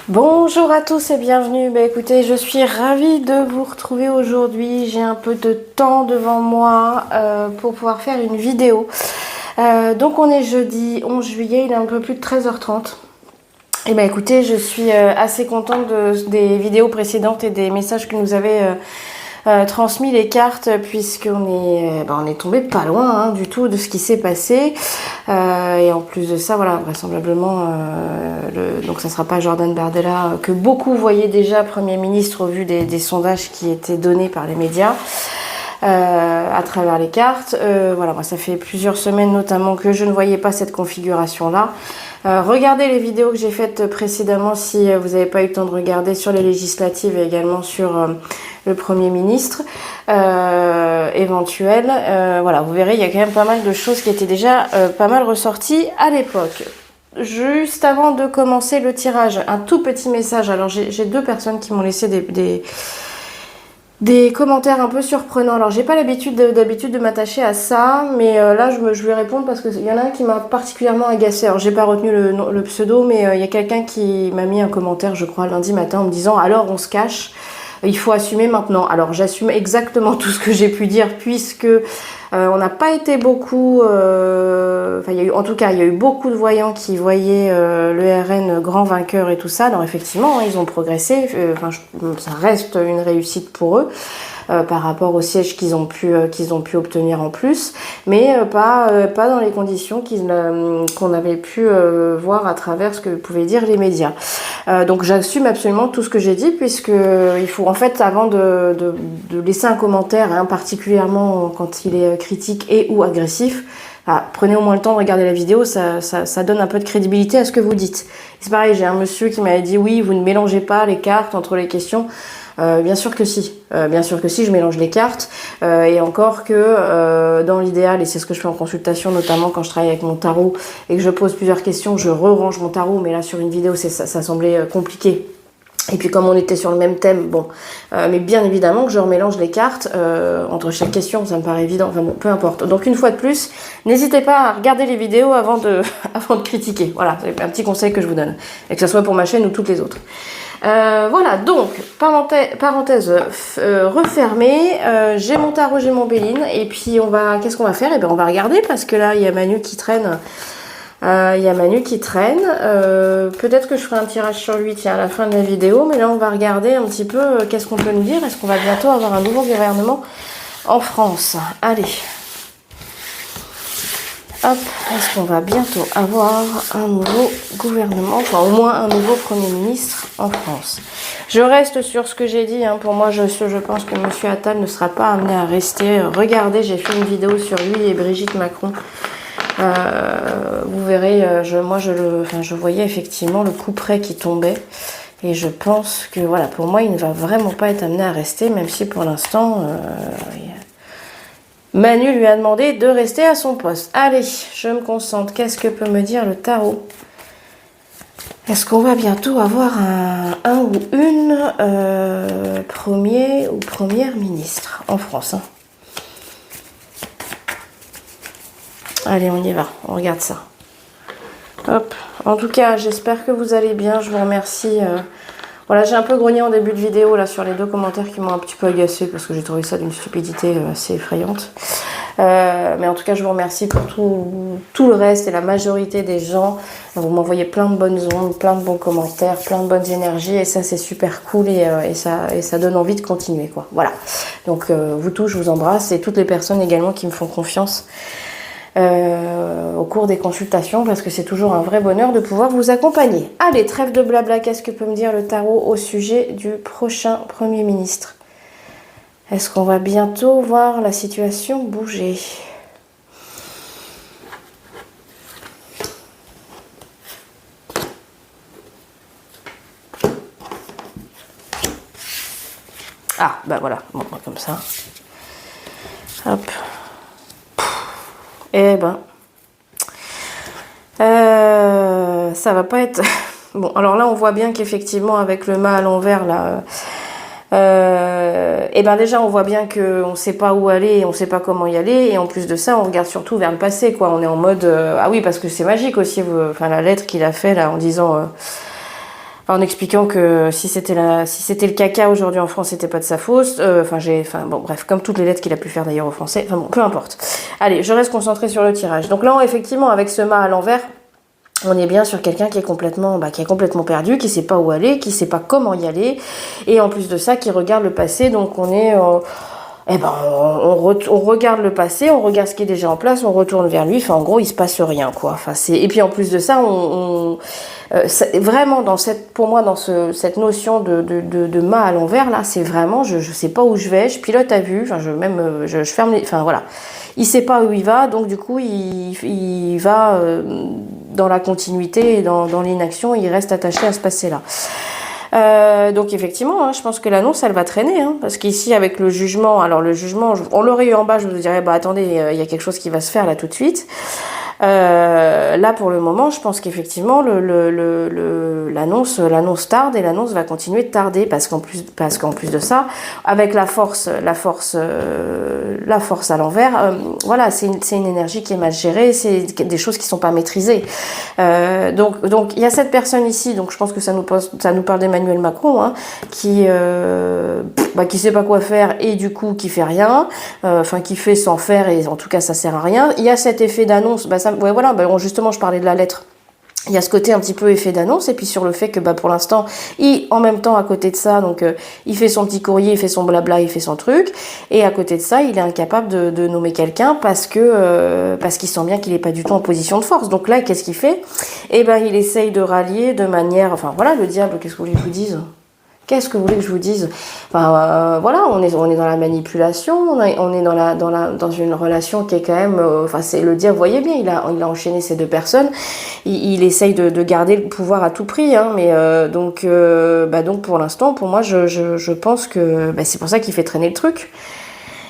Bonjour à tous et bienvenue. Écoutez, je suis ravie de vous retrouver aujourd'hui. J'ai un peu de temps devant moi pour pouvoir faire une vidéo. Donc on est jeudi 11 juillet, il est un peu plus de 13h30. Et écoutez, je suis assez contente des vidéos précédentes et des messages que nous avez transmis les cartes, puisqu'on est tombé pas loin du tout de ce qui s'est passé. Et en plus de ça, voilà, vraisemblablement, donc ça sera pas Jordan Bardella que beaucoup voyaient déjà Premier ministre au vu des sondages qui étaient donnés par les médias. À travers les cartes. Voilà, moi ça fait plusieurs semaines notamment que je ne voyais pas cette configuration-là. Regardez les vidéos que j'ai faites précédemment si vous n'avez pas eu le temps de regarder sur les législatives et également sur le Premier ministre éventuel. Voilà, vous verrez, il y a quand même pas mal de choses qui étaient déjà pas mal ressorties à l'époque. Juste avant de commencer le tirage, un tout petit message. Alors j'ai deux personnes qui m'ont laissé des commentaires un peu surprenants. Alors j'ai pas l'habitude de m'attacher à ça, mais là je vais répondre parce qu'il y en a un qui m'a particulièrement agacé. Alors j'ai pas retenu le pseudo, mais il y a quelqu'un qui m'a mis un commentaire, je crois, lundi matin en me disant « Alors on se cache, il faut assumer maintenant ». Alors j'assume exactement tout ce que j'ai pu dire puisque on n'a pas été beaucoup... il y a eu beaucoup de voyants qui voyaient le RN grand vainqueur et tout ça. Alors effectivement, ils ont progressé. Ça reste une réussite pour eux par rapport aux sièges qu'ils ont pu obtenir en plus, mais pas dans les conditions qu'on avait pu voir à travers ce que pouvaient dire les médias. Donc j'assume absolument tout ce que j'ai dit, puisque il faut en fait, avant de laisser un commentaire, particulièrement quand il est critique et ou agressif, prenez au moins le temps de regarder la vidéo, ça donne un peu de crédibilité à ce que vous dites. C'est pareil, j'ai un monsieur qui m'avait dit « Oui, vous ne mélangez pas les cartes entre les questions ». Bien sûr que si, je mélange les cartes, et encore que dans l'idéal, et c'est ce que je fais en consultation, notamment quand je travaille avec mon tarot et que je pose plusieurs questions, je re-range mon tarot, mais là sur une vidéo ça semblait compliqué. Et puis comme on était sur le même thème, mais bien évidemment que je remélange les cartes entre chaque question, ça me paraît évident, peu importe. Donc une fois de plus, n'hésitez pas à regarder les vidéos avant de critiquer. Voilà, c'est un petit conseil que je vous donne, et que ce soit pour ma chaîne ou toutes les autres. Voilà, donc, parenthèse refermée, j'ai mon tarot, j'ai mon Béline, et puis qu'est-ce qu'on va faire? On va regarder, parce que là, il y a Manu qui traîne. Peut-être que je ferai un tirage sur lui, à la fin de la vidéo, mais là, on va regarder un petit peu qu'est-ce qu'on peut nous dire. Est-ce qu'on va bientôt avoir un nouveau gouvernement en France? Allez. Hop, est-ce qu'on va bientôt avoir un nouveau gouvernement, enfin au moins un nouveau Premier ministre en France? Je reste sur ce que j'ai dit, pour moi je pense que M. Attal ne sera pas amené à rester. Regardez, j'ai fait une vidéo sur lui et Brigitte Macron. Vous verrez, je voyais effectivement le coup près qui tombait. Et je pense que voilà, pour moi il ne va vraiment pas être amené à rester, même si pour l'instant... Manu lui a demandé de rester à son poste. Allez, je me concentre. Qu'est-ce que peut me dire le tarot? Est-ce qu'on va bientôt avoir un ou une premier ou première ministre en France? Allez, on y va. On regarde ça. Hop. En tout cas, j'espère que vous allez bien. Je vous remercie. Voilà, j'ai un peu grogné en début de vidéo là sur les deux commentaires qui m'ont un petit peu agacé parce que j'ai trouvé ça d'une stupidité assez effrayante. Mais en tout cas, je vous remercie pour tout le reste et la majorité des gens. Vous m'envoyez plein de bonnes ondes, plein de bons commentaires, plein de bonnes énergies et ça c'est super cool et ça donne envie de continuer quoi. Voilà. Donc vous tous, je vous embrasse et toutes les personnes également qui me font confiance au cours des consultations, parce que c'est toujours un vrai bonheur de pouvoir vous accompagner. Allez, trêve de blabla, qu'est-ce que peut me dire le tarot au sujet du prochain Premier ministre? Est-ce qu'on va bientôt voir la situation bouger? Ah, voilà, comme ça. Hop. Ça va pas être... Bon, alors là, on voit bien qu'effectivement, avec le mât à l'envers, là... déjà, on voit bien qu'on ne sait pas où aller et on ne sait pas comment y aller. Et en plus de ça, on regarde surtout vers le passé, quoi. On est en mode... ah oui, parce que c'est magique aussi, la lettre qu'il a fait, là, en disant... en expliquant que si c'était le caca aujourd'hui en France, c'était pas de sa faute. Bon, bref, comme toutes les lettres qu'il a pu faire d'ailleurs au français. Enfin bon, peu importe. Allez, je reste concentrée sur le tirage. Donc là, effectivement, avec ce mât à l'envers, on est bien sur quelqu'un qui est complètement perdu, qui sait pas où aller, qui sait pas comment y aller, et en plus de ça, qui regarde le passé. Donc on est on regarde le passé, on regarde ce qui est déjà en place, on retourne vers lui. Enfin, en gros, il se passe rien, quoi. Enfin, et puis en plus de ça, vraiment pour moi, dans cette notion de mât à l'envers là, c'est vraiment, je sais pas où je vais, je pilote à vue. Enfin, je ferme les, enfin voilà. Il sait pas où il va, donc du coup, il va dans la continuité et dans l'inaction. Il reste attaché à ce passé-là. Donc effectivement, hein, je pense que l'annonce, elle va traîner, hein, parce qu'ici, avec le jugement, alors le jugement, on l'aurait eu en bas, je vous dirais, bah attendez, il y a quelque chose qui va se faire là tout de suite. Là, pour le moment, je pense qu'effectivement, l'annonce tarde, et l'annonce va continuer de tarder, parce qu'en plus de ça, avec la force à l'envers, voilà, c'est une énergie qui est mal gérée, c'est des choses qui sont pas maîtrisées. Donc il y a cette personne ici, donc je pense que ça nous parle d'Emmanuel Macron, hein, qui sait pas quoi faire, et du coup qui fait rien, qui fait sans faire, et en tout cas ça sert à rien. Il y a cet effet d'annonce, justement je parlais de la lettre. Il y a ce côté un petit peu effet d'annonce, et puis sur le fait que pour l'instant, en même temps à côté de ça, donc il fait son petit courrier, il fait son blabla, il fait son truc, et à côté de ça, il est incapable de nommer quelqu'un parce qu'il sent bien qu'il n'est pas du tout en position de force. Donc là, qu'est-ce qu'il fait? Il essaye de rallier de manière, le diable, qu'est-ce que vous voulez que je vous dise? Qu'est-ce que vous voulez que je vous dise? On est dans la manipulation, on est dans une relation qui est quand même, c'est le dire, vous voyez bien, il a enchaîné ces deux personnes, il essaye de garder le pouvoir à tout prix, hein, mais donc pour l'instant, pour moi, je pense que c'est pour ça qu'il fait traîner le truc.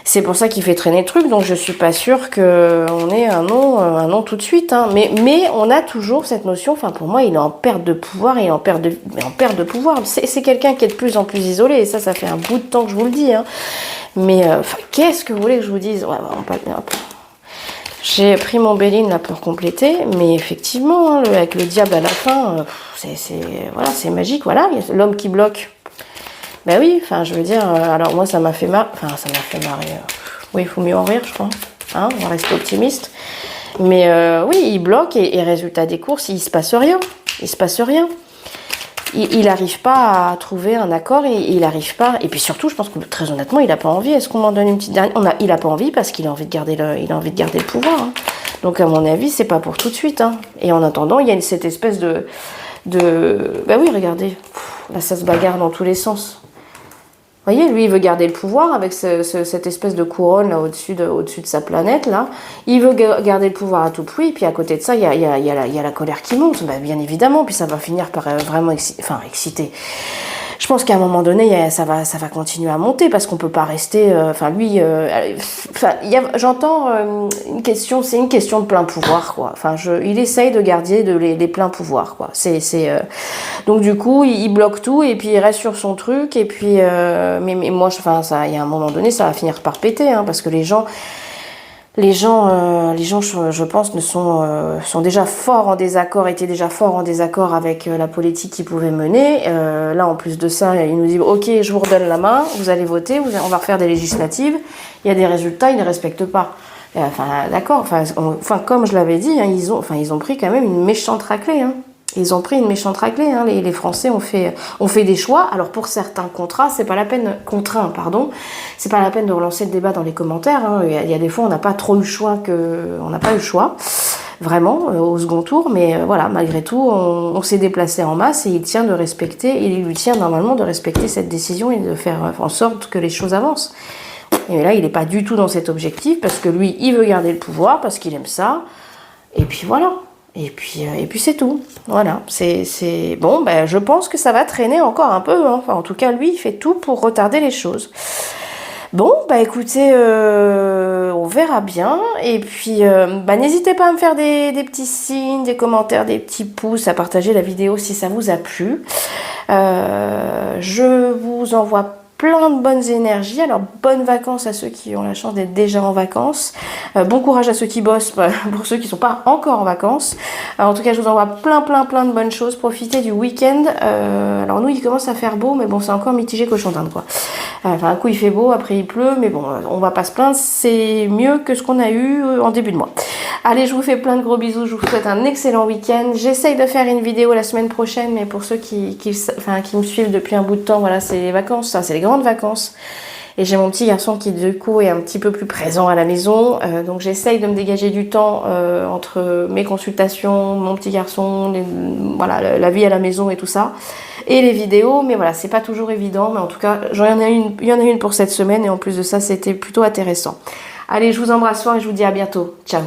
C'est pour ça qu'il fait traîner le truc, donc je suis pas sûre qu'on ait un nom tout de suite, hein. Mais on a toujours cette notion, pour moi, il est en perte de pouvoir, et en perte de pouvoir. C'est quelqu'un qui est de plus en plus isolé, et ça fait un bout de temps que je vous le dis, hein. Mais qu'est-ce que vous voulez que je vous dise? J'ai pris mon Béline là pour compléter, mais effectivement, hein, avec le diable à la fin, c'est magique, voilà, l'homme qui bloque. Ben oui, je veux dire, alors moi ça m'a fait marrer, oui, il faut mieux en rire, je crois, hein, on va rester optimiste. Mais oui, il bloque, et résultat des courses, il se passe rien. Il n'arrive pas à trouver un accord, et il n'arrive pas, et puis surtout, je pense que très honnêtement, il n'a pas envie. Est-ce qu'on m'en donne une petite dernière? Il n'a pas envie parce qu'il a envie de garder le pouvoir, hein. Donc à mon avis, c'est pas pour tout de suite, hein. Et en attendant, il y a cette espèce de... Ben oui, regardez, là ça se bagarre dans tous les sens. Vous voyez, lui, il veut garder le pouvoir avec cette espèce de couronne là au-dessus de sa planète, là. Il veut garder le pouvoir à tout prix, et puis à côté de ça, il y a la colère qui monte, bien évidemment, puis ça va finir par vraiment exciter. Je pense qu'à un moment donné, ça va continuer à monter, parce qu'on peut pas rester... j'entends une question, c'est une question de plein pouvoir, quoi. Il essaye de garder les pleins pouvoirs, quoi. Donc du coup, il bloque tout, et puis il reste sur son truc, et puis... mais moi, il y a un moment donné, ça va finir par péter, hein, parce que les gens, je pense, sont déjà étaient déjà forts en désaccord avec la politique qu'ils pouvaient mener. Là, en plus de ça, ils nous disent, ok, je vous redonne la main, vous allez voter, on va refaire des législatives. Il y a des résultats, ils ne respectent pas. D'accord. Comme je l'avais dit, hein, ils ont pris quand même une méchante raclée, hein. Ils ont pris une méchante raclée, hein. Les Français ont fait des choix. Alors pour certains contraints, c'est pas la peine de relancer le débat dans les commentaires, hein. Il y a des fois on n'a pas trop eu le choix, vraiment, au second tour, mais voilà, malgré tout, on s'est déplacé en masse, et il lui tient normalement de respecter cette décision, et de faire en sorte que les choses avancent. Et là, il n'est pas du tout dans cet objectif, parce que lui, il veut garder le pouvoir, parce qu'il aime ça, et puis voilà. Et puis c'est tout. Voilà. Bon, je pense que ça va traîner encore un peu, hein. En tout cas, lui, il fait tout pour retarder les choses. Bon, écoutez, on verra bien. Et puis, n'hésitez pas à me faire des petits signes, des commentaires, des petits pouces, à partager la vidéo si ça vous a plu. Je vous envoie plein de bonnes énergies. Alors, bonnes vacances à ceux qui ont la chance d'être déjà en vacances. Bon courage à ceux qui bossent, pour ceux qui ne sont pas encore en vacances. En tout cas, je vous envoie plein de bonnes choses. Profitez du week-end. Alors, nous, il commence à faire beau, mais bon, c'est encore mitigé cochon d'Inde, quoi. Enfin, un coup, il fait beau, après, il pleut, mais bon, on va pas se plaindre. C'est mieux que ce qu'on a eu en début de mois. Allez, je vous fais plein de gros bisous. Je vous souhaite un excellent week-end. J'essaye de faire une vidéo la semaine prochaine, mais pour ceux qui me suivent depuis un bout de temps, voilà, c'est les vacances, ça, c'est les grandes vacances. Et j'ai mon petit garçon qui, du coup, est un petit peu plus présent à la maison. Donc, j'essaye de me dégager du temps entre mes consultations, mon petit garçon, voilà, la vie à la maison et tout ça. Et les vidéos. Mais voilà, c'est pas toujours évident. Mais en tout cas, il y en a une pour cette semaine. Et en plus de ça, c'était plutôt intéressant. Allez, je vous embrasse fort et je vous dis à bientôt. Ciao.